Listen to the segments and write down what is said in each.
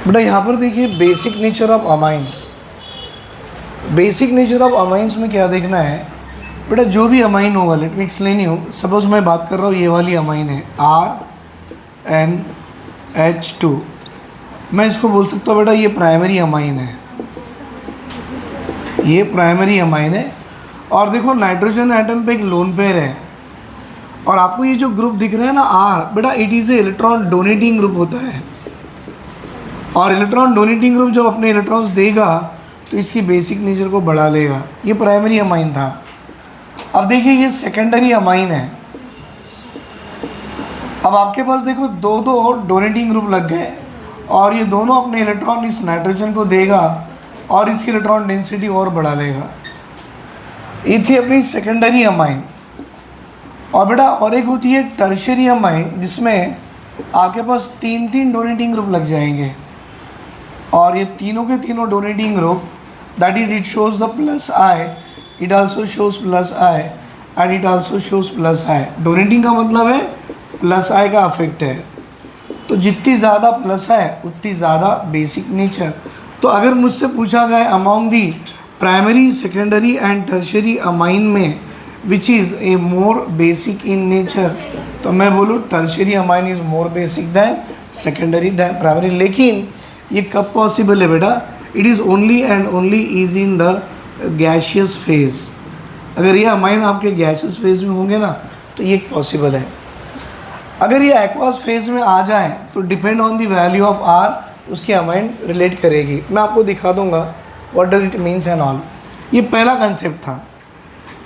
बेटा यहाँ पर देखिए basic nature of amines. Basic nature of amines में क्या देखना है बेटा, जो भी अमाइन होगा, let me explain you. Suppose मैं बात कर रहा हूँ ये वाली अमाइन है RNH2, मैं इसको बोल सकता हूँ बेटा ये प्राइमरी अमाइन है, ये प्राइमरी अमाइन है। और देखो नाइट्रोजन एटम पे एक लोन पेयर है, और आपको ये जो ग्रुप दिख रहा है ना R, बेटा it is A electron donating group होता है। और इलेक्ट्रॉन डोनेटिंग ग्रुप जब अपने इलेक्ट्रॉन्स देगा तो इसकी बेसिक नेचर को बढ़ा लेगा। ये प्राइमरी अमाइन था। अब देखिए ये सेकेंडरी अमाइन है। अब आपके पास देखो दो दो डोनेटिंग ग्रुप लग गए, और ये दोनों अपने इलेक्ट्रॉन इस नाइट्रोजन को देगा और इसकी इलेक्ट्रॉन डेंसिटी और बढ़ा लेगा। ये थी अपनी सेकेंडरी अमाइन। और बेटा और एक होती है टर्शियरी अमाइन, जिसमें आपके पास तीन तीन डोनेटिंग ग्रुप लग जाएंगे, और ये तीनों के तीनों donating group, that is it shows the plus I, it also shows plus I and it also shows plus I. Donating का मतलब है प्लस आई का अफेक्ट है, तो जितनी ज़्यादा प्लस है उतनी ज़्यादा बेसिक नेचर। तो अगर मुझसे पूछा गया among the primary, secondary and tertiary amine में which is a more basic in nature, तो मैं बोलूँ tertiary amine is more basic than secondary than primary. लेकिन ये कब पॉसिबल है बेटा? It is only and only is in the gaseous phase. अगर ये अमाइन आपके गैशियस फेज में होंगे ना तो ये पॉसिबल है। अगर ये एक्वास फेज में आ जाए तो depend on the value of R उसकी अमाइन रिलेट करेगी। मैं आपको दिखा दूंगा what does it means and all. ये पहला कंसेप्ट था।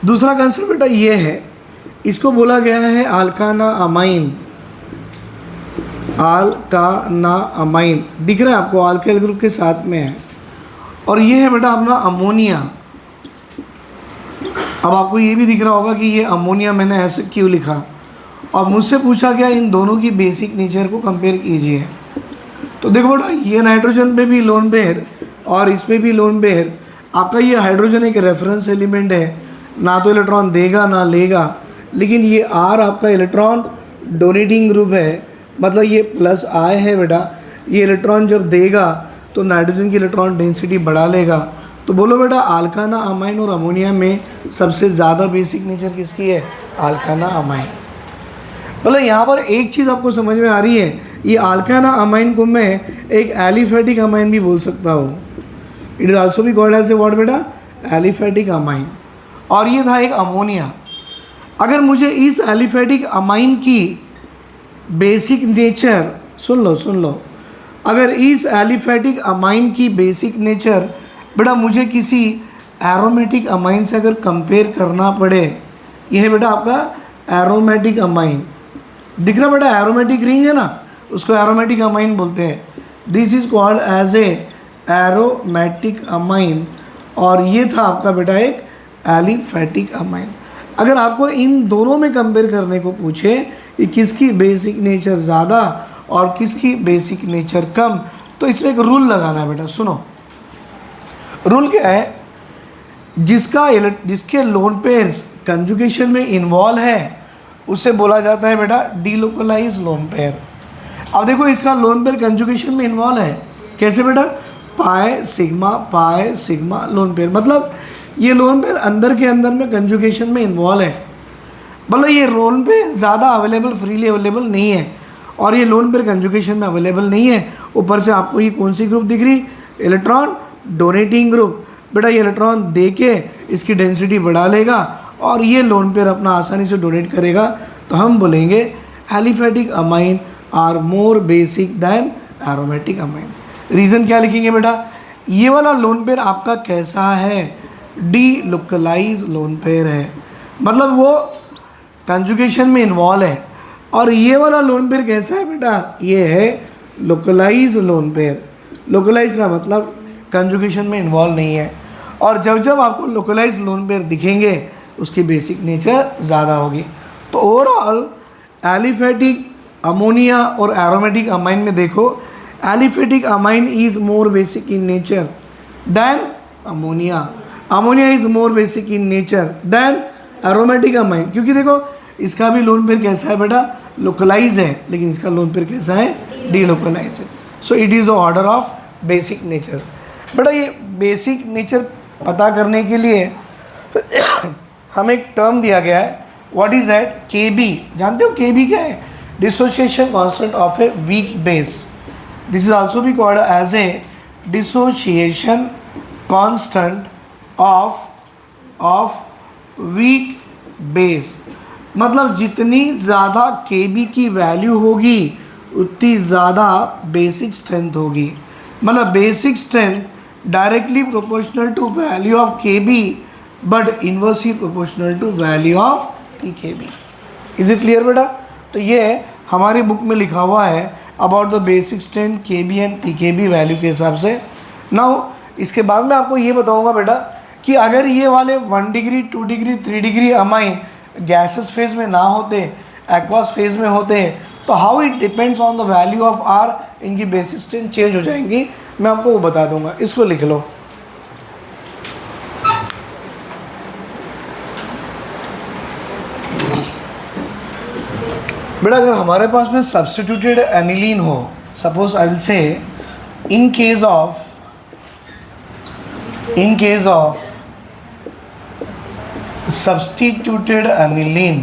दूसरा कंसेप्ट बेटा ये है, इसको बोला गया है अल्काना अमाइन। अल्काना अमाइन दिख रहा है आपको, अल्काइल ग्रुप के साथ में है। और ये है बेटा अपना अमोनिया। अब आपको ये भी दिख रहा होगा कि ये अमोनिया मैंने ऐसे क्यों लिखा, और मुझसे पूछा गया इन दोनों की बेसिक नेचर को कंपेयर कीजिए। तो देखो बेटा ये नाइट्रोजन पे भी लोन पेयर और इस पे भी लोन पेयर। आपका ये हाइड्रोजन एक रेफरेंस एलिमेंट है, ना तो इलेक्ट्रॉन देगा ना लेगा, लेकिन ये आर आपका इलेक्ट्रॉन डोनेटिंग ग्रुप है, मतलब ये प्लस आई है बेटा। ये इलेक्ट्रॉन जब देगा तो नाइट्रोजन की इलेक्ट्रॉन डेंसिटी बढ़ा लेगा। तो बोलो बेटा अल्काना अमाइन और अमोनिया में सबसे ज़्यादा बेसिक नेचर किसकी है? अल्काना अमाइन। मतलब यहाँ पर एक चीज़ आपको समझ में आ रही है, ये अल्काना अमाइन को मैं एक एलिफेटिक अमाइन भी बोल सकता हूँ। इट इज ऑल्सो भी कॉल्ड एज ए व्हाट बेटा? Aliphatic amine. और ये था एक अमोनिया। अगर मुझे इस एलिफेटिक अमाइन की बेसिक नेचर सुन लो, अगर इस एलिफेटिक अमाइन की बेसिक नेचर बेटा मुझे किसी एरोमेटिक अमाइन से अगर कंपेयर करना पड़े, यह है बेटा आपका एरोमेटिक अमाइन। दिख रहा बेटा एरोमेटिक रिंग है ना, उसको एरोमेटिक अमाइन बोलते हैं। This is called as a aromatic amine, और ये था आपका बेटा एक एलिफेटिक अमाइन। अगर आपको इन दोनों में कंपेयर करने को पूछे कि किसकी बेसिक नेचर ज़्यादा और किसकी बेसिक नेचर कम, तो इसमें एक रूल लगाना है बेटा। सुनो रूल क्या है, जिसके लोन पेयर्स कंजुगेशन में इन्वॉल्व है उसे बोला जाता है बेटा डीलोकलाइज लोन पेयर। अब देखो इसका लोन पेयर कंजुगेशन में इन्वॉल्व है, कैसे बेटा? Pi sigma lone pair. मतलब ये लोन पेयर अंदर के अंदर में कंजुगेशन में इन्वॉल्व है, मतलब ये लोन पेयर ज़्यादा अवेलेबल फ्रीली अवेलेबल नहीं है, और ये लोन पेयर कंजुगेशन में अवेलेबल नहीं है। ऊपर से आपको ये कौन सी ग्रुप दिख रही? Electron donating group. बेटा ये इलेक्ट्रॉन दे के इसकी डेंसिटी बढ़ा लेगा और ये लोन पेयर अपना आसानी से डोनेट करेगा। तो हम बोलेंगे aliphatic amine are more basic than aromatic amine. Reason क्या लिखेंगे बेटा? ये वाला लोन पेयर आपका कैसा है? डी लोकलाइज लोन पेयर है, मतलब वो कंजुगेशन में इन्वॉल्व है। और ये वाला लोन पेयर कैसा है बेटा? ये है लोकलाइज लोन पेयर। लोकलाइज का मतलब कंजुगेशन में इन्वॉल्व नहीं है। और जब जब आपको लोकलाइज लोन पेयर दिखेंगे उसकी बेसिक नेचर ज़्यादा होगी। तो ओवरऑल एलिफेटिक अमोनिया और एरोमेटिक अमाइन में देखो, aliphatic amine is more basic in nature than ammonia. Ammonia is more basic in nature than aromatic amine, क्योंकि देखो इसका भी लोन पेयर कैसा है बेटा? लोकलाइज है, लेकिन इसका लोन पेयर कैसा है? डी लोकलाइज है। So it is the order of basic nature. बेटा ये बेसिक नेचर पता करने के लिए हमें एक टर्म दिया गया है, what is that, K B. जानते हो के बी क्या है? Dissociation constant of a weak base. This is also be called as a dissociation constant of weak base. मतलब जितनी ज़्यादा के बी की वैल्यू होगी उतनी ज़्यादा बेसिक स्ट्रेंथ होगी। मतलब basic strength directly proportional to value of K B but inversely proportional to value of P K B. Is it clear बेटा? तो ये हमारी बुक में लिखा हुआ है about the basic strength K B and P K B value के हिसाब से। नाउ इसके बाद में आपको ये बताऊंगा बेटा कि अगर ये वाले 1 degree 2 degree 3 degree amine gases phase में ना होते, एक्वास फेज में होते, तो how it depends on the value of R, इनकी बेसिक स्ट्रेंथ चेंज हो जाएंगी। मैं आपको वो बता दूंगा, इसको लिख लो। बेटा अगर हमारे पास में सब्स्टिट्यूटेड एनिलीन हो, suppose I will say in case of substituted aniline.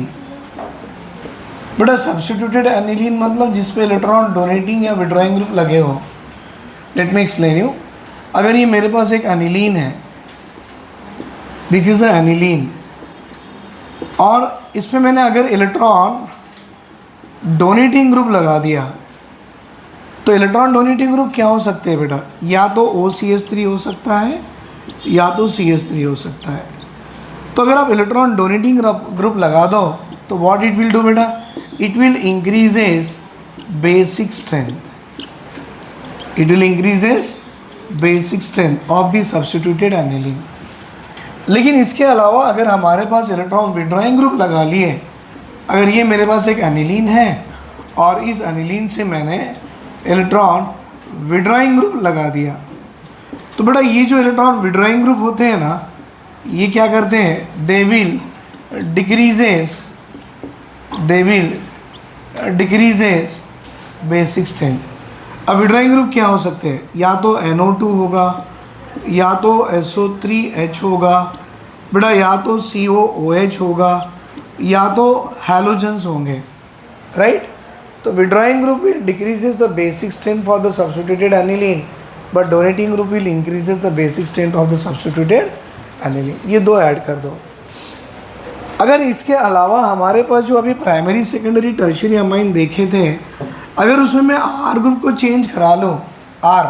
बेटा सब्स्टिट्यूटेड एनिलीन मतलब जिस पे इलेक्ट्रॉन डोनेटिंग या विड्रॉइंग ग्रुप लगे हो। Let me explain you. अगर ये मेरे पास एक एनिलीन है, दिस इज अ एनिलीन, और इसमें मैंने अगर इलेक्ट्रॉन डोनेटिंग ग्रुप लगा दिया, तो इलेक्ट्रॉन डोनेटिंग ग्रुप क्या हो सकते हैं बेटा? या तो OCH3 हो सकता है या तो CH3 हो सकता है। तो अगर आप इलेक्ट्रॉन डोनेटिंग ग्रुप लगा दो तो व्हाट इट विल डू बेटा? It will increases basic strength, it will increases basic strength of the substituted aniline. लेकिन इसके अलावा अगर हमारे पास इलेक्ट्रॉन विड्रॉइंग ग्रुप लगा लिए, अगर ये मेरे पास एक एनिलीन है और इस एनिलीन से मैंने इलेक्ट्रॉन विड्रॉइंग ग्रुप लगा दिया, तो बेटा ये जो इलेक्ट्रॉन विड्रॉइंग ग्रुप होते हैं ना, ये क्या करते हैं? They will decreases basic strength. अब विड्रॉइंग ग्रुप क्या हो सकते हैं? या तो NO2 होगा, या तो SO3H होगा बेटा, या तो COOH होगा, या तो हैलोजन्स होंगे, राइट? तो withdrawing group will decreases the basic strength for the substituted aniline, but donating group will increases the basic strength of the substituted aniline. ये दो ऐड कर दो। अगर इसके अलावा हमारे पास जो अभी प्राइमरी सेकेंडरी टर्शियरी अमाइन देखे थे, अगर उसमें मैं आर ग्रुप को चेंज करा लूँ, आर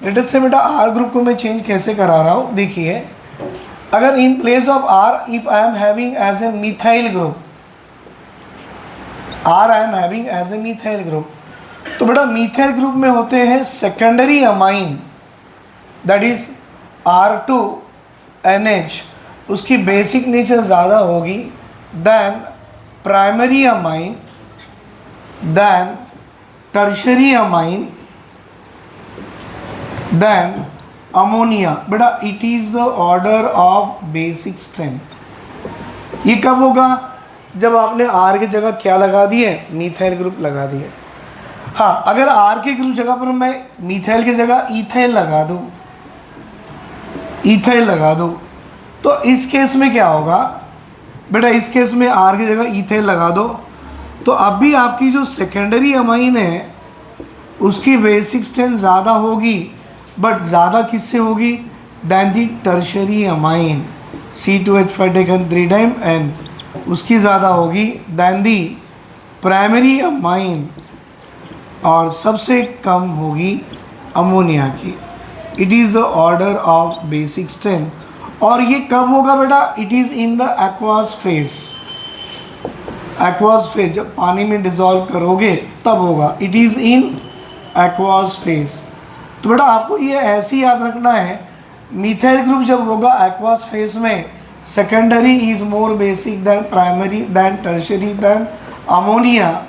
लेटेस्ट से बेटा आर ग्रुप को मैं चेंज कैसे करा रहा हूँ, देखिए। अगर in place of R if I am having as a methyl group, R I am having as a methyl group, तो बेटा मिथाइल ग्रुप में होते हैं secondary amine, that is R2NH, उसकी बेसिक नेचर ज़्यादा होगी than primary amine, than tertiary amine, than ammonia. बेटा it is the order of basic strength. ये कब होगा? जब आपने आर की जगह क्या लगा दिए? मिथाइल ग्रुप लगा दिए। हाँ, अगर आर के ग्रुप जगह पर मैं मिथाइल की जगह इथाइल लगा दूँ, इथाइल लगा दूँ, तो इस केस में क्या होगा बेटा? इस केस में आर की जगह इथाइल लगा दो, तो अब भी आपकी जो सेकेंडरी अमाइन है उसकी बेसिक स्ट्रेंथ ज़्यादा होगी, बट ज़्यादा किससे होगी? Than the tertiary amine, C2H5 taken 3 time N, उसकी ज़्यादा होगी दैन दी प्राइमरी अमाइन, और सबसे कम होगी अमोनिया की। It is the order of basic strength. और ये कब होगा बेटा? It is in the aqueous phase. Aqueous phase जब पानी में डिजॉल्व करोगे तब होगा, it is in aqueous phase. तो बेटा आपको ये ऐसे ही याद रखना है, मिथाइल ग्रुप जब होगा एक्वास फेज में, secondary is more basic than primary than tertiary than ammonia,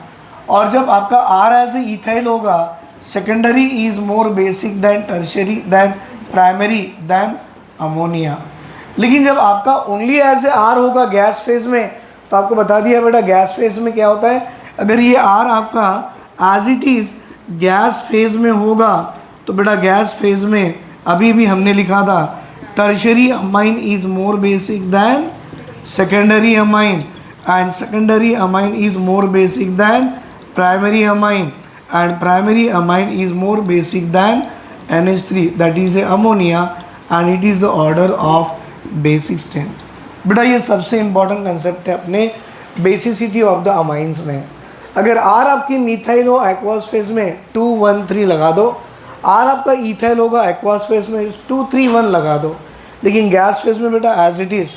और जब आपका आर एज इथाइल होगा, secondary is more basic than tertiary than primary than ammonia. लेकिन जब आपका ओनली एज ए आर होगा गैस फेज में, तो आपको बता दिया बेटा गैस फेज में क्या होता है, अगर ये आर आपका as it is gas phase में होगा तो बेटा गैस फेज में अभी भी हमने लिखा था tertiary amine is more basic than secondary amine and secondary amine is more basic than primary amine and primary amine is more basic then NH3 that is A ammonia and it is the order of basic strength. बेटा ये सबसे important concept है अपने basicity of the amines में। अगर are आपकी methyl हो aqueous phase में 213 लगा दो, आर आपका ईथाइल होगा एक्वास फेज में 231 लगा दो, लेकिन गैस फेज में बेटा as it is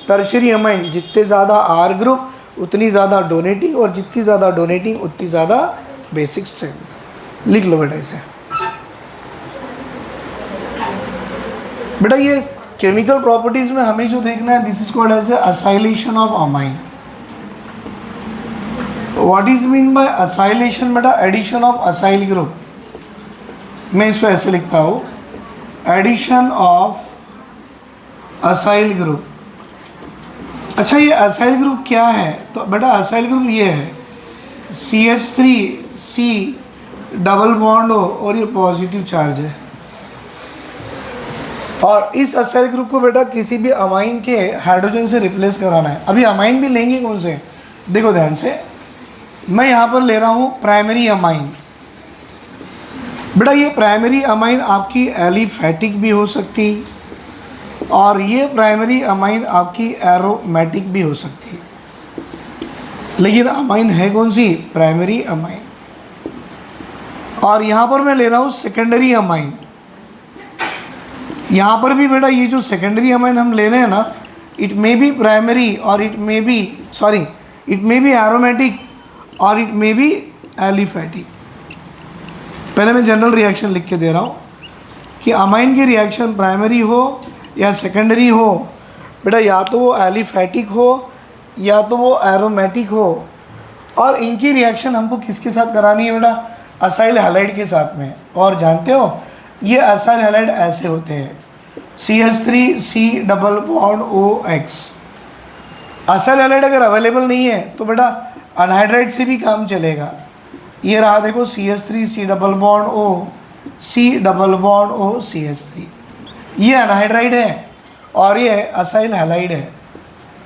tertiary amine जितने ज़्यादा आर ग्रुप उतनी ज़्यादा डोनेटिंग और जितनी ज़्यादा डोनेटिंग उतनी ज़्यादा बेसिक स्ट्रेंथ। लिख लो बेटा इसे। बेटा ये केमिकल प्रॉपर्टीज़ में हमें जो देखना है this is called as a acylation of amine. What is mean by acylation? बेटा एडिशन ऑफ असाइल ग्रुप। मैं इसको ऐसे लिखता हूँ, एडिशन ऑफ असाइल ग्रुप। अच्छा ये असाइल ग्रुप क्या है? तो बेटा असाइल ग्रुप ये है CH3C डबल बॉन्ड हो और ये पॉजिटिव चार्ज है, और इस असाइल ग्रुप को बेटा किसी भी अमाइन के हाइड्रोजन से रिप्लेस कराना है। अभी अमाइन भी लेंगे कौन से, देखो ध्यान से। मैं यहाँ पर ले रहा हूँ प्राइमरी अमाइन। बेटा ये प्राइमरी अमाइन आपकी एलिफैटिक भी हो सकती और ये प्राइमरी अमाइन आपकी एरोमेटिक भी हो सकती, लेकिन अमाइन है कौन सी? Primary amine. और यहाँ पर मैं ले रहा हूँ सेकेंडरी अमाइन। यहाँ पर भी बेटा ये जो सेकेंडरी अमाइन हम ले रहे हैं ना, इट मे बी प्राइमरी और इट मे बी एरोमेटिक और इट मे बी एलिफैटिक। पहले मैं जनरल रिएक्शन लिख के दे रहा हूँ कि अमाइन की रिएक्शन प्राइमरी हो या सेकेंडरी हो, बेटा या तो वो एलिफैटिक हो या तो वो एरोमेटिक हो, और इनकी रिएक्शन हमको किसके साथ करानी है बेटा? असाइल हैलाइड के साथ में। और जानते हो ये असाइल हैलाइड ऐसे होते हैं CH3C double bond OX। Acyl halide अगर अवेलेबल नहीं है तो बेटा अनहाइड्राइड से भी काम चलेगा। ये रहा देखो CH3C double bond O C double bond O CH3, ये अनहाइड्राइड है और ये असाइल हैलाइड है।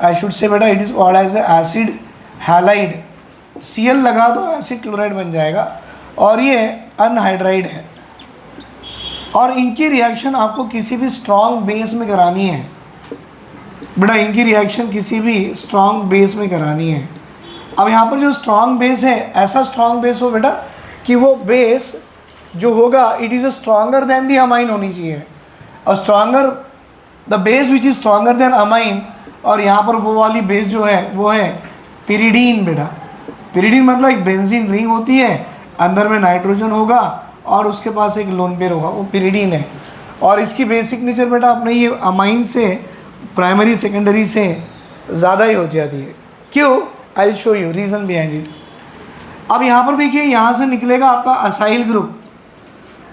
आई शुड से बेटा it is called as acid halide. Cl लगा दो एसिड क्लोराइड बन जाएगा, और ये अनहाइड्राइड है। और इनकी रिएक्शन आपको किसी भी स्ट्रॉन्ग बेस में करानी है बेटा, इनकी रिएक्शन किसी भी स्ट्रॉन्ग बेस में करानी है। अब यहाँ पर जो स्ट्रॉन्ग बेस है, ऐसा स्ट्रॉन्ग बेस हो बेटा कि वो बेस जो होगा it is stronger than the amine होनी चाहिए, और stronger the base which is stronger than amine. और यहाँ पर वो वाली बेस जो है वो है पिरिडीन बेटा। पिरिडीन मतलब एक बेंजीन रिंग होती है, अंदर में नाइट्रोजन होगा और उसके पास एक लोन पेयर होगा, वो पिरिडीन है। और इसकी बेसिक नेचर बेटा अपने ये अमाइन से प्राइमरी सेकेंडरी से ज़्यादा ही हो जाती है। क्यों? I will show you reason behind it. अब यहाँ पर देखिए, यहाँ से निकलेगा आपका acyl group.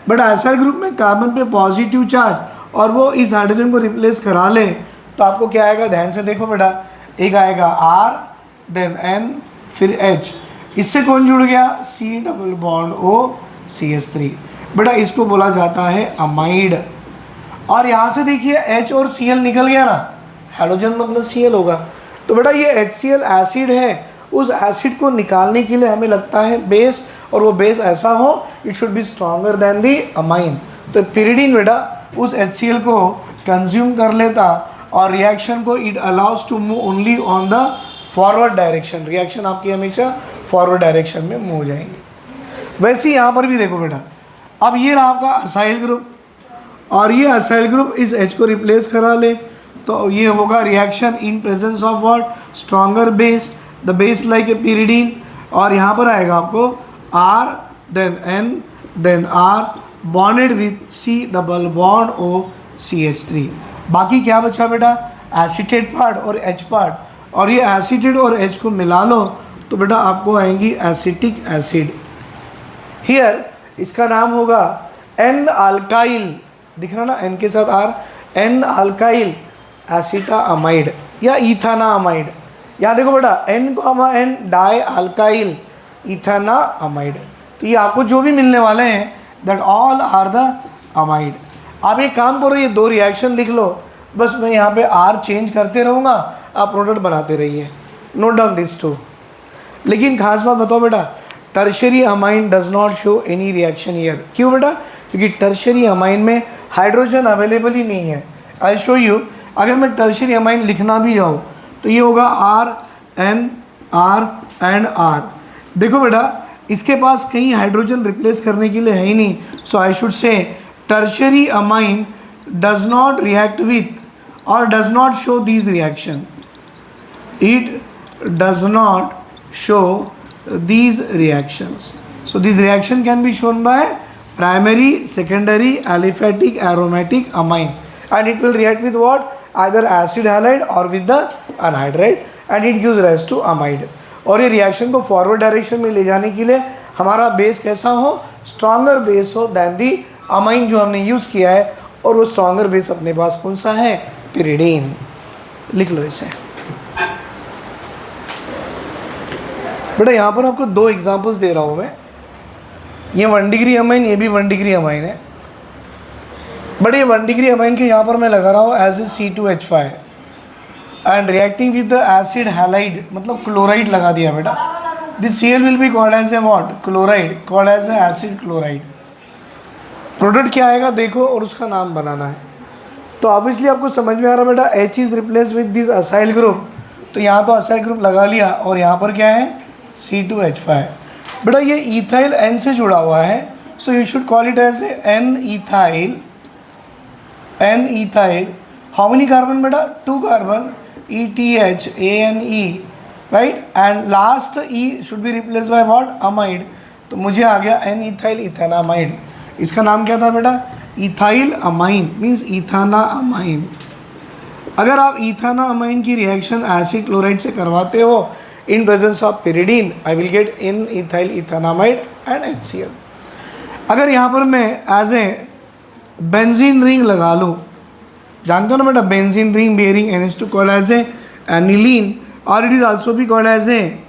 But acyl group में कार्बन पे पॉजिटिव चार्ज और वो इस हाइड्रोजन को रिप्लेस करा ले तो आपको क्या आएगा? ध्यान से देखो बेटा, एक आएगा R देन N फिर H, इससे कौन जुड़ गया? C double bond O CH3। बेटा इसको बोला जाता है अमाइड। और यहाँ से देखिए H और Cl निकल गया ना, हाइड्रोजन मतलब Cl होगा, तो बेटा ये HCl एसिड है। उस एसिड को निकालने के लिए हमें लगता है बेस, और वो बेस ऐसा हो it should be stronger than the amine. तो पिरिडीन बेटा उस HCl को कंज्यूम कर लेता और रिएक्शन को it allows to move only on the forward direction. Reaction आपकी हमेशा फॉरवर्ड डायरेक्शन में मूव हो जाएंगी। वैसे ही यहाँ पर भी देखो बेटा, अब ये रहा आपका असाइल ग्रुप, और ये असाइल ग्रुप इस H को रिप्लेस करा ले तो ये होगा reaction in presence of what? Stronger base, the base like a pyridine. और यहाँ पर आएगा आपको R then N then R bonded with C double bond O CH3। बाकी क्या बचा बेटा? एसिटेट पार्ट और H पार्ट। और ये एसिटेट और H को मिला लो तो बेटा आपको आएंगी एसिटिक एसिड। हियर इसका नाम होगा एन अल्काइल, दिख रहा ना N के साथ R, एन अल्काइल एसिटामाइड या इथानामाइड। यहाँ देखो बेटा N, N di alkyl ethanamide. तो ये आपको जो भी मिलने वाले हैं that all are the amide. आप एक काम करो, ये 2 रिएक्शन लिख लो, बस मैं यहाँ पे R चेंज करते रहूँगा, आप प्रोडक्ट बनाते रहिए। Note down this 2। लेकिन खास बात बताओ बेटा, tertiary amine does not show any reaction here. क्यों बेटा? क्योंकि टर्शरी अमाइन में हाइड्रोजन अवेलेबल ही नहीं है। आई शो यू, अगर मैं टर्शरी अमाइन लिखना भी जाऊँ तो ये होगा RN R एंड R। देखो बेटा, इसके पास कहीं हाइड्रोजन रिप्लेस करने के लिए है ही नहीं, so I should say tertiary amine does not react with और does not show this reaction. It does not show these reactions. So this reaction can be shown by primary, secondary, aliphatic, aromatic amine, and it will react with what? Either acid halide or with the anhydride, and it gives rise to amide. और ये reaction को forward direction में ले जाने के लिए हमारा base कैसा हो? स्ट्रॉन्गर बेस हो दैन दी अमाइन जो हमने यूज़ किया है। और वो स्ट्रॉन्गर बेस अपने पास कौन सा है? पिरिडीन। लिख लो इसे बेटा। यहाँ पर आपको 2 एग्जांपल्स दे रहा हूँ मैं। ये 1 डिग्री अमाइन, ये भी 1 डिग्री अमाइन है, बट ये 1 डिग्री अमाइन के यहाँ पर मैं लगा रहा हूँ as a C2H5 and reacting with the acid halide, मतलब क्लोराइड लगा दिया बेटा। This Cl will be called as a what? Chloride, called as a acid chloride. Product क्या आएगा देखो और उसका नाम बनाना है। तो ऑब्वियसली आपको समझ में आ रहा बेटा, H is replace with this acyl group, तो यहाँ तो असाइल ग्रुप लगा लिया और यहाँ पर क्या है? C2H5। बेटा ये इथाइल N से जुड़ा हुआ है, so you should call it as N ethyl. N ethyl, how many carbon बेटा? 2 carbon, ETH ANE, right, and last E should be replace by what? Amide. तो मुझे आ गया N इथाइल इथेनामाइड। इसका नाम क्या था बेटा? Ethyl amine, means ethanamine. अगर आप इथाना अमाइन की रिएक्शन एसिड क्लोराइड से करवाते हो in presence of pyridine, I will get in ethyl ethanamide and HCl। अगर यहाँ पर मैं एज ए बेंजीन रिंग लगा लूँ, जानते हो ना बेटा, benzene ring bearing NH2 called as a aniline, और इट इज आल्सो भी कॉल्ड एज ए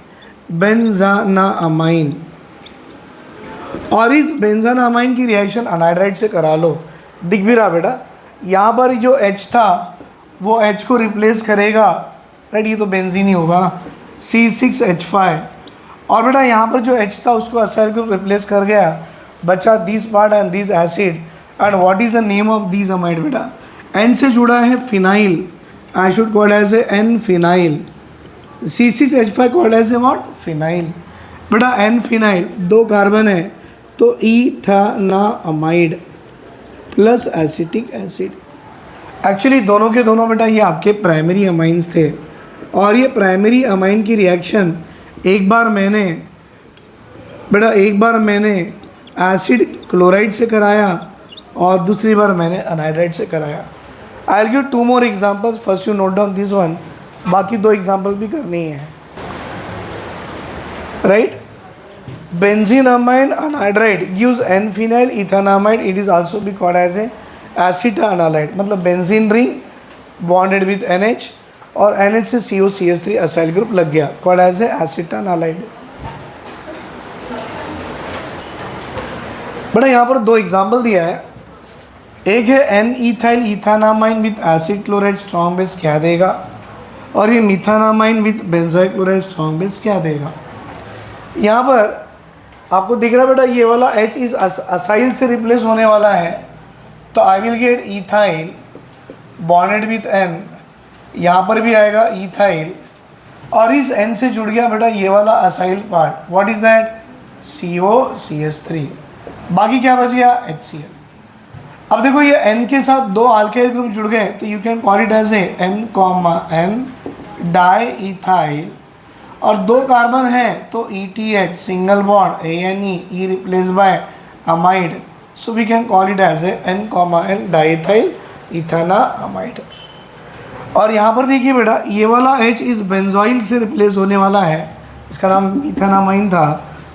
बेंजानामाइन। और इस बेंजानामाइन की रिएक्शन अनाइड्राइड से करा लो, दिख भी रहा बेटा। यहाँ पर जो H था वो H को रिप्लेस करेगा, राइट, ये तो बेंजीन ही होगा ना, C6H5। और बेटा यहाँ पर जो H था उसको असाइल ग्रुप रिप्लेस कर गया, बचा this part and this acid. And what is the name of this amide बेटा? N से जुड़ा है phenyl, I should called as a N phenyl. C6H5 called as a what? Phenyl. बेटा N phenyl, 2 carbon है, तो ethanamide plus acetic acid. Actually दोनों के दोनों बेटा ये आपके प्राइमरी अमाइंस थे, और ये प्राइमरी अमाइन की रिएक्शन एक बार मैंने एसिड क्लोराइड से कराया और दूसरी बार मैंने अनाइड्राइड से कराया। I will give 2 more examples, first you note down this one, बाकी 2 एग्जांपल भी करनी है, right. Benzene amine anhydride gives N phenyl ethanamide, it is also be called as a acetanilide, मतलब benzene ring bonded with NH और NH से COCH3 acyl group लग गया, called as a एसिटानालाइड। बेटा यहाँ पर 2 एग्जाम्पल दिया है, एक है N ethyl ethanamine with acid chloride strong base क्या देगा, और ये methanamine with benzoic chloride strong base क्या देगा। यहाँ पर आपको दिख रहा है बेटा ये वाला H इस असाइल से रिप्लेस होने वाला है, तो आई will gate ethyl bonded with N, यहाँ पर भी आएगा इथाइल, और इस N से जुड़ गया बेटा ये वाला acyl part, what is that? COCH3, बाकी क्या बच गया? HCl। अब देखो ये N के साथ 2 अल्काइल ग्रुप जुड़ गए, तो you can call it as a N, di ethyl, और 2 कार्बन है तो ETH single bond ANE, E replace by amide, so we can call it as a N, diethyl ethanamide. और यहाँ पर देखिए बेटा ये वाला H इस बेंजोइल से रिप्लेस होने वाला है, इसका नाम मिथानामाइन था,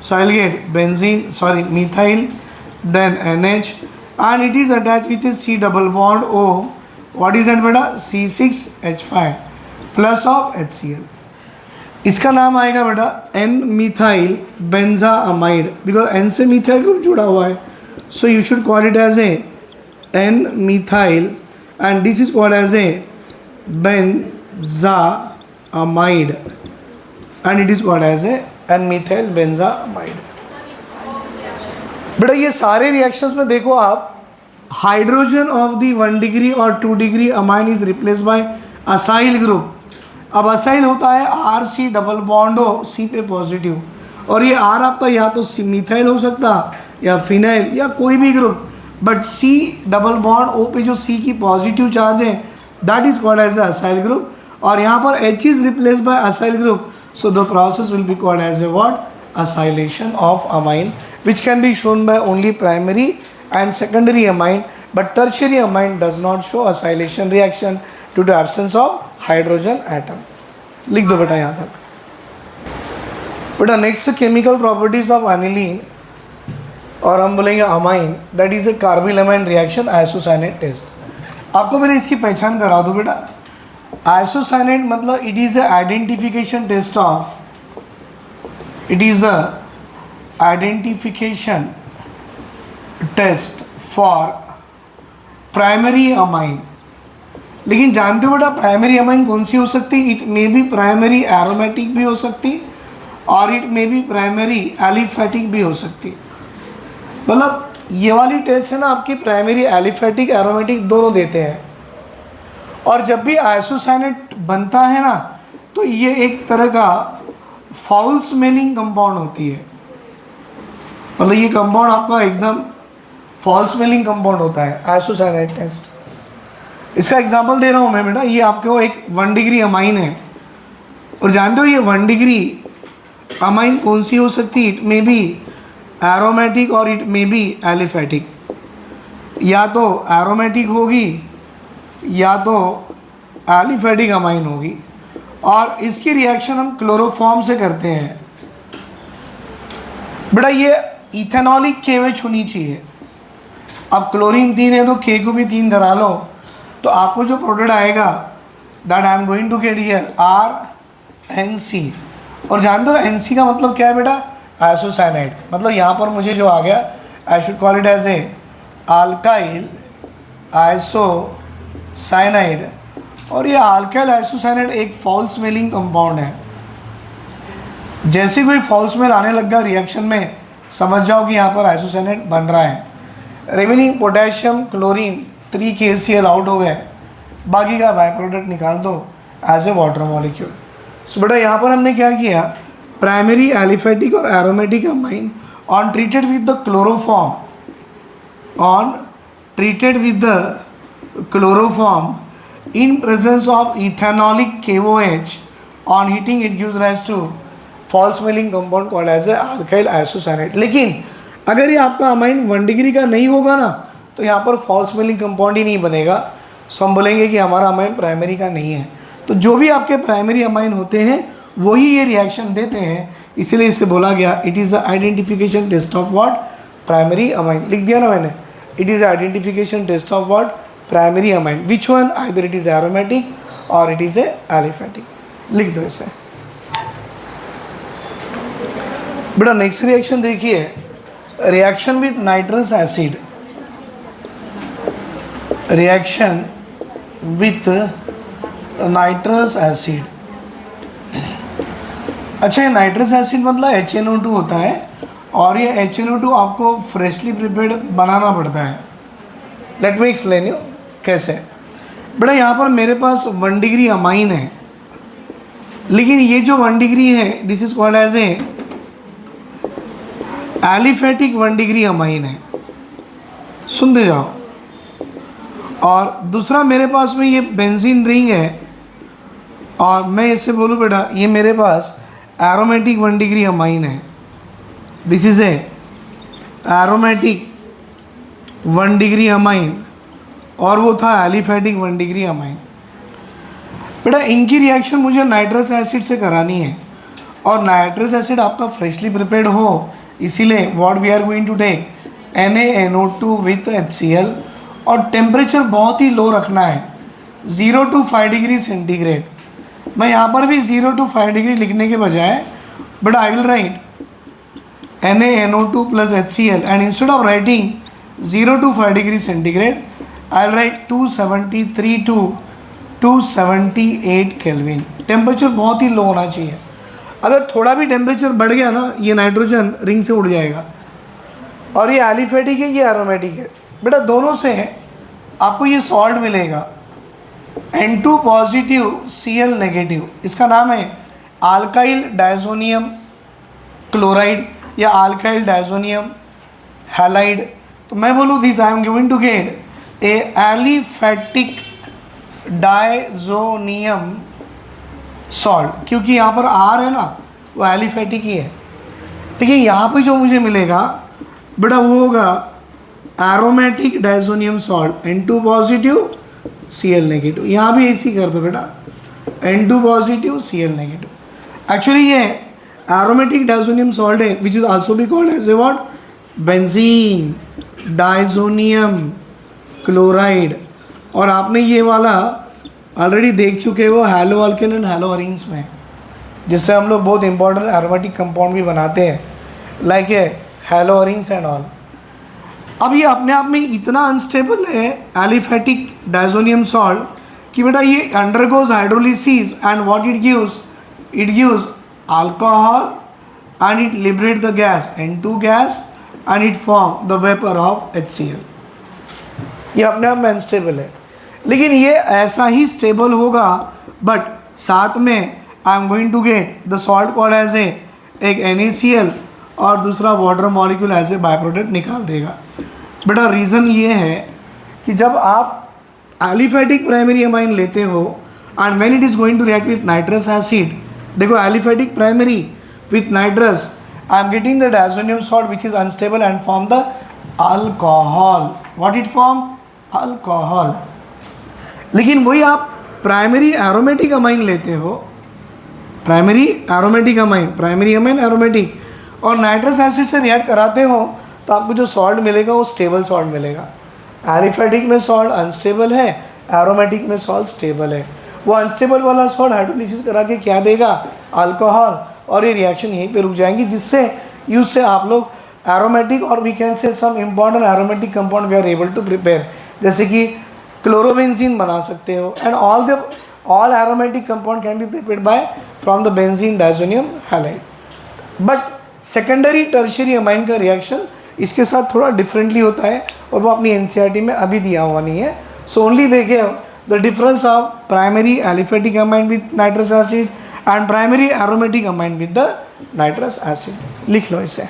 so I will get methyl then NH and it is attached with a C double bond O, what is that बेटा? C6H5 plus of HCl। इसका नाम आएगा बेटा N methyl benzamide, because N से मिथाइल ग्रुप जुड़ा हुआ है, so you should call it as a N methyl and this is called as a benzamide and it is called as a N methyl benzamide. बेटा ये सारे reactions में देखो आप, हाइड्रोजन ऑफ दी 1 डिग्री और 2 degree amine is replace by acyl group. अब acyl होता है आर सी डबल बॉन्ड हो सी पे पॉजिटिव, और ये आर आपका या तो मिथाइल हो सकता या फिनाइल या कोई भी group, but C double bond O पे जो सी की पॉजिटिव चार्ज है that is called as a acyl group, और यहाँ पर H is replace by acyl group, so the process will be called as a what, acylation of amine, which can be shown by only primary and secondary amine, but tertiary amine does not show acylation reaction due to absence of hydrogen atom. लिख दो बेटा यहाँ तक। बेटा next chemical properties of aniline, और हम बोलेंगे amine, that is a carbylamine reaction isocyanate test. आपको मैंने इसकी पहचान करा दो बेटा। आइसोसाइनेट मतलब it is a identification test of, it is a identification test for primary amine। लेकिन जानते हो बेटा प्राइमरी अमाइन कौन सी हो सकती, it may be primary aromatic भी हो सकती और it may be primary aliphatic भी हो सकती। मतलब ये वाली टेस्ट है ना आपकी, प्राइमरी एलिफेटिक एरोमेटिक दोनों देते हैं, और जब भी आइसोसाइनेट बनता है ना तो ये एक तरह का फाउल स्मेलिंग कंपाउंड होती है। मतलब ये कंपाउंड आपका एकदम फाउल स्मेलिंग कंपाउंड होता है आइसोसाइनेट टेस्ट। इसका एग्जांपल दे रहा हूँ मैं बेटा, ये आपको एक 1 डिग्री अमाइन है, और जानते हो ये 1 डिग्री अमाइन कौन सी हो सकती है, इट मे बी एरोमेटिक और इट मे बी एलिफेटिक। या तो एरोमेटिक होगी या तो एलिफेटिक अमाइन होगी, और इसकी रिएक्शन हम क्लोरोफॉर्म से करते हैं। बेटा ये इथेनॉलिक KOH होनी चाहिए। अब क्लोरीन 3 है तो K को भी 3 धरा लो, तो आपको जो प्रोडक्ट आएगा that I am going to get here RNC। और जानते हो NC का मतलब क्या है बेटा, आइसोसाइनाइड। मतलब यहाँ पर मुझे जो आ गया, I should call it as a alkyl isocyanide, और ये अल्काइल आइसोसाइनाइड एक फाउल स्मेलिंग कंपाउंड है। जैसे कोई फाउल स्मेल आने लग गया रिएक्शन में, समझ जाओ कि यहाँ पर आइसोसाइनाइड बन रहा है। Remaining potassium chlorine 3 KCl out हो गए, बाकी का बाय प्रोडक्ट निकाल दो एज ए वाटर मॉलिक्यूल। सो बेटा यहाँ पर हमने क्या किया, प्राइमरी एलिफेटिक और aromatic amine on treated with the chloroform, on treated with the chloroform in presence of ethanolic KOH, on heating it gives rise to false smelling compound called as a alkyl isocyanate। लेकिन अगर ये आपका amine 1 degree का नहीं होगा ना तो यहाँ पर false smelling compound ही नहीं बनेगा, सो हम बोलेंगे कि हमारा अमाइन प्राइमरी का नहीं है। तो जो भी आपके प्राइमरी अमाइन होते हैं वही ये रिएक्शन देते हैं, इसीलिए इसे बोला गया it is the identification test of what, primary amine. लिख दिया ना मैंने, it is identification test of what, primary amine. Which one, either it is aromatic और इट इज़ ए एलिफेटिक। लिख दो इसे बेटा। नेक्स्ट रिएक्शन देखिए, reaction with nitrous acid, reaction with nitrous acid. अच्छा ये नाइट्रस एसिड मतलब HNO2 होता है, और ये HNO2 आपको फ्रेशली प्रिपेयर्ड बनाना पड़ता है। लेट मी एक्सप्लेन यू कैसे। बेटा यहाँ पर मेरे पास 1 डिग्री अमाइन है, लेकिन ये जो 1 डिग्री है this is called as a aliphatic 1 degree amine है, सुनते जाओ। और दूसरा मेरे पास में ये बेंजीन रिंग है, और मैं इसे बोलूँ बेटा ये मेरे पास एरोमेटिक 1 डिग्री अमाइन है, this is a aromatic 1 degree amine, और वो था एलिफेटिक 1 डिग्री अमाइन। बेटा इनकी रिएक्शन मुझे नाइट्रस एसिड से करानी है, और नाइट्रस एसिड आपका फ्रेशली प्रिपेयर्ड हो, इसीलिए what we are going to take NaNO2 with HCl, और टेम्परेचर बहुत ही लो रखना है, 0 to 5 डिग्री सेंटीग्रेड। मैं यहाँ पर भी 0 to 5 डिग्री लिखने के बजाय but I will write NaNO2 plus HCl, and instead of writing 0 to 5 degree centigrade, I'll write 273 to 278 kelvin. Temperature बहुत ही लो होना चाहिए। अगर थोड़ा भी टेम्परेचर बढ़ गया ना, ये नाइट्रोजन रिंग से उड़ जाएगा। और ये एलिफेटिक है, ये एरोमेटिक है। बेटा दोनों से आपको ये सॉल्ट मिलेगा N2 पॉजिटिव Cl नेगेटिव। इसका नाम है अल्काइल डायजोनियम क्लोराइड या अल्काइल डायजोनियम हैलाइड। तो मैं बोलूँ this I am going to get a aliphatic diazonium salt, क्योंकि यहाँ पर आर है ना, वो एलिफेटिक ही है। देखिए यहाँ पे जो मुझे मिलेगा बेटा वो होगा aromatic diazonium salt N2 positive Cl negative. यहाँ भी ऐसी कर दो बेटा, N2 positive Cl negative. Actually ये aromatic diazonium salt है, which is also be called as a what? Benzene diazonium chloride. और आपने ये वाला ऑलरेडी देख चुके हो hello alkane and hello arenes में, जिससे हम लोग बहुत इंपॉर्टेंट एरोमेटिक कंपाउंड भी बनाते हैं, like a hello arenes and all. अब ये अपने आप में इतना अनस्टेबल है एलिफेटिक डाइजोनियम सॉल्ट कि बेटा ये undergoes hydrolysis and what it gives alcohol and it liberate the gas N2 gas and it form the vapor of HCl। ये अपने आप में अनस्टेबल है, लेकिन ये ऐसा ही स्टेबल होगा बट साथ में I am going to get the salt called as एक NaCl और दूसरा water molecule as a by product निकाल देगा। बेटा रीज़न ये है कि जब आप एलिफेटिक प्राइमरी अमाइन लेते हो and when it is going to react with nitrous acid, देखो aliphatic primary with nitrous, I am getting the diazonium salt which is unstable and form the alcohol. What it form? Alcohol. लेकिन वही आप primary aromatic amine लेते हो, primary aromatic amine, primary amine aromatic, और nitrous acid से react कराते हो तो आपको जो सॉल्ट मिलेगा वो स्टेबल सॉल्ट मिलेगा। एलिफेटिक में सॉल्ट अनस्टेबल है, एरोमेटिक में सॉल्ट स्टेबल है। वो अनस्टेबल वाला सॉल्ट हाइड्रोलिसिस करा के क्या देगा? अल्कोहल, और ये रिएक्शन यहीं पे रुक जाएंगी, जिससे यूज से आप लोग एरोमेटिक और we can say some important aromatic compound we are able to prepare, जैसे कि क्लोरोबेंजीन बना सकते हो। And all aromatic compound can be prepared by from the benzene diazonium halide. But secondary tertiary amine का reaction इसके साथ थोड़ा differently होता है, और वो अपनी NCERT में अभी दिया हुआ नहीं है। सो ओनली देखे the difference of primary aliphatic amine with nitrous acid and primary aromatic amine with the nitrous acid। लिख लो इसे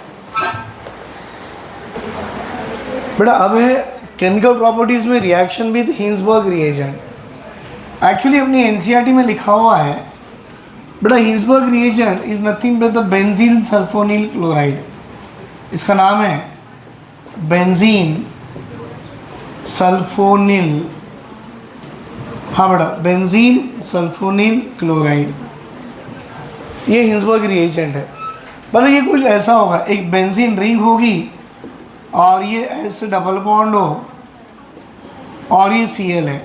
बेटा। अब है केमिकल प्रॉपर्टीज में reaction with Hinsberg reagent. Actually अपनी NCERT में लिखा हुआ है बेटा, Hinsberg reagent is nothing but the benzene sulfonyl chloride. इसका नाम है बेंजीन सल्फोनिल, हाँ बेटा, बेंजीन सल्फोनिल क्लोराइड। ये हिंसबर्ग रिएजेंट है। मतलब ये कुछ ऐसा होगा, एक बेंजीन रिंग होगी और ये S डबल बॉन्ड हो और ये Cl है।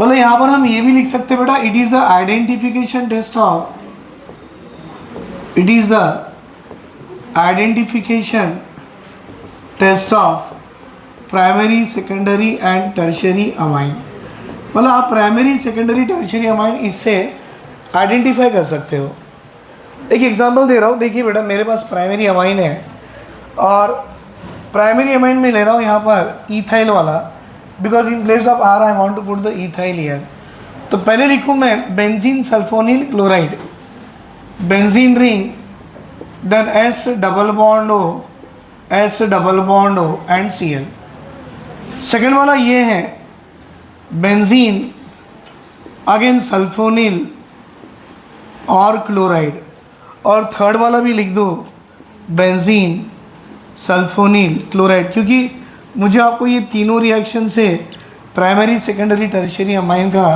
मतलब यहाँ पर हम ये भी लिख सकते हैं बेटा, it is the identification test of, it is the identification test of primary secondary and tertiary amine. मतलब आप प्राइमरी सेकेंडरी टर्शियरी अमाइन इससे आइडेंटिफाई कर सकते हो। एक एग्जांपल दे रहा हूँ, देखिए बेटा, मेरे पास प्राइमरी अमाइन है और प्राइमरी अमाइन में ले रहा हूँ यहाँ पर इथाइल वाला, because in place of R I want to put the ethyl here. तो पहले लिखूँ मैं benzene sulfonyl chloride, benzene ring, then S double bond O, S double bond O and Cl। Second वाला ये है बेंजीन अगेन सल्फोनिल और chloride, और third वाला भी लिख दो बेंजीन सल्फोनिल क्लोराइड, क्योंकि मुझे आपको ये तीनों रिएक्शन से प्राइमरी सेकेंडरी टर्शियरी अमाइन का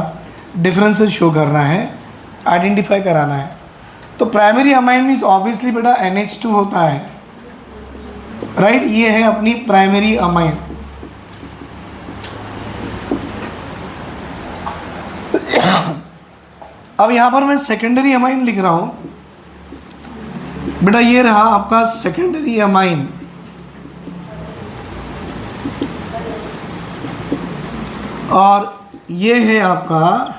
डिफरेंसेस शो करना है, आइडेंटिफाई कराना है। तो प्राइमरी अमाइन मीन्स ऑब्वियसली बेटा NH2 होता है, राइट। ये है अपनी प्राइमरी अमाइन। अब यहाँ पर मैं सेकेंडरी अमाइन लिख रहा हूँ बेटा, ये रहा आपका सेकेंडरी अमाइन। और ये है आपका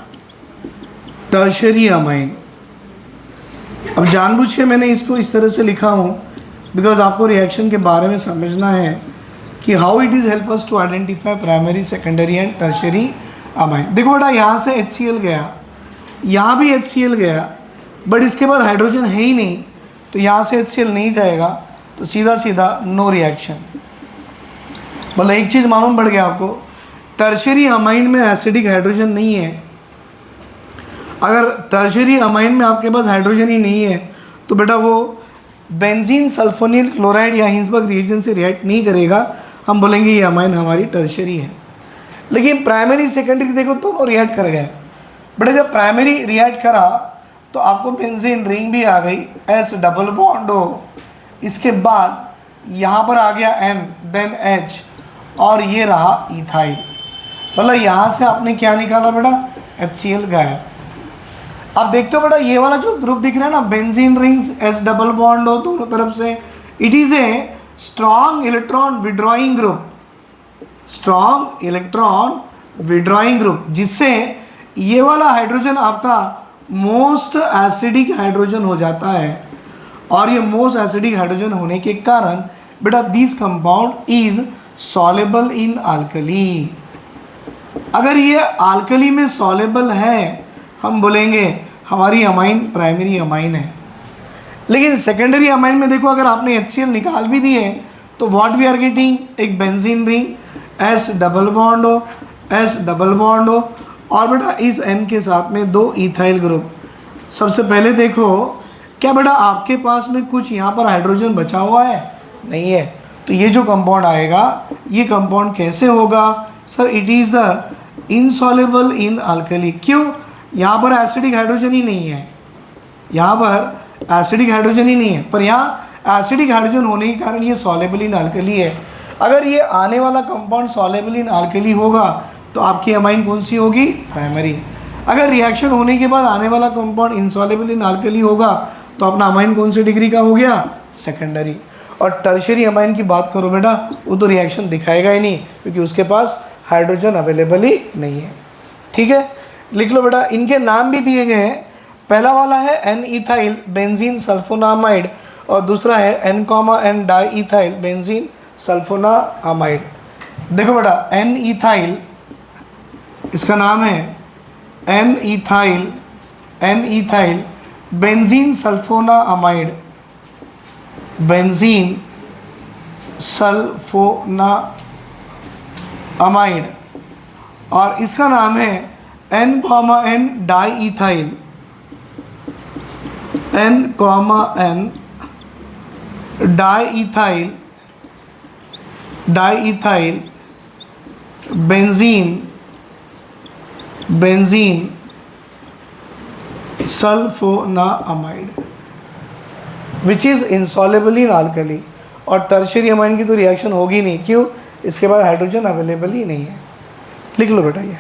टर्शरी अमाइन। अब जानबूझ के मैंने इसको इस तरह से लिखा हूँ बिकॉज आपको रिएक्शन के बारे में समझना है कि how it is help us to identify primary, secondary and tertiary amine. देखो बेटा, यहाँ से HCl गया, यहाँ भी HCl गया, बट इसके बाद हाइड्रोजन है ही नहीं, तो यहाँ से HCl नहीं जाएगा, तो सीधा सीधा नो रिएक्शन। मतलब एक चीज़ मालूम पड़ गया आपको, टर्शरी अमाइन में एसिडिक हाइड्रोजन नहीं है। अगर टर्शरी अमाइन में आपके पास हाइड्रोजन ही नहीं है तो बेटा वो बेंजीन सल्फोनिल क्लोराइड या हिंसबर्ग रिएजेंट से रिएक्ट नहीं करेगा, हम बोलेंगे ये अमाइन हमारी टर्शरी है। लेकिन प्राइमरी सेकेंडरी देखो दोनों रिएक्ट कर गए। बेटा जब प्राइमरी रिएक्ट करा तो आपको बेंजीन रिंग भी आ गई, S डबल बॉन्ड हो, इसके बाद यहाँ पर आ गया N देन H और ये रहा इथाइल। मतलब यहाँ से आपने क्या निकाला बेटा, HCl गायब। अब देखते हो बेटा ये वाला जो ग्रुप दिख रहा है ना, benzene rings S double bond हो दोनों तरफ से, it is a strong electron withdrawing group, strong electron withdrawing group, जिससे ये वाला हाइड्रोजन आपका मोस्ट एसिडिक हाइड्रोजन हो जाता है। और ये मोस्ट एसिडिक हाइड्रोजन होने के कारण बेटा this compound is soluble in alkali. अगर ये अल्कली में सॉलेबल है, हम बोलेंगे हमारी अमाइन प्राइमरी अमाइन है। लेकिन सेकेंडरी अमाइन में देखो, अगर आपने HCl निकाल भी दिए तो व्हाट वी आर गेटिंग, एक benzene ring, S double bond हो, S डबल बॉन्ड हो, और बेटा इस N के साथ में 2 इथाइल ग्रुप। सबसे पहले देखो क्या बेटा आपके पास में कुछ यहाँ पर हाइड्रोजन बचा हुआ है, नहीं है, तो ये जो कंपाउंड आएगा ये कंपाउंड कैसे होगा sir, it is the insoluble in alkali. क्यों, यहाँ पर एसिडिक हाइड्रोजन ही नहीं है, यहाँ पर एसिडिक हाइड्रोजन ही नहीं है, पर यहाँ एसिडिक हाइड्रोजन होने के कारण ये सॉल्युबल इन अल्कली है। अगर ये आने वाला कंपाउंड सॉल्युबल इन अल्कली होगा तो आपकी अमाइन कौन सी होगी, प्राइमरी। अगर रिएक्शन होने के बाद आने वाला कंपाउंड इनसॉल्युबल इन अल्कली होगा तो अपना अमाइन कौन सी डिग्री का हो गया, सेकेंडरी। और टर्शरी अमाइन की बात करो बेटा, वो तो रिएक्शन दिखाएगा ही नहीं क्योंकि उसके पास हाइड्रोजन अवेलेबल ही नहीं है। ठीक है, लिख लो बेटा, इनके नाम भी दिए गए हैं। पहला वाला है N इथाइल बेंजीन सल्फोनामाइड और दूसरा है N, di ethyl benzene sulfonamide. देखो बेटा N इथाइल, इसका नाम है N ethyl benzene sulfonamide, benzene sulfonamide, और इसका नाम है N, di ethyl, N, di ethyl benzene sulfonamide which is insoluble in alkali. और टर्शरी अमाइन की तो रिएक्शन होगी नहीं, क्यों, इसके बाद हाइड्रोजन अवेलेबल ही नहीं है। लिख लो बेटा ये।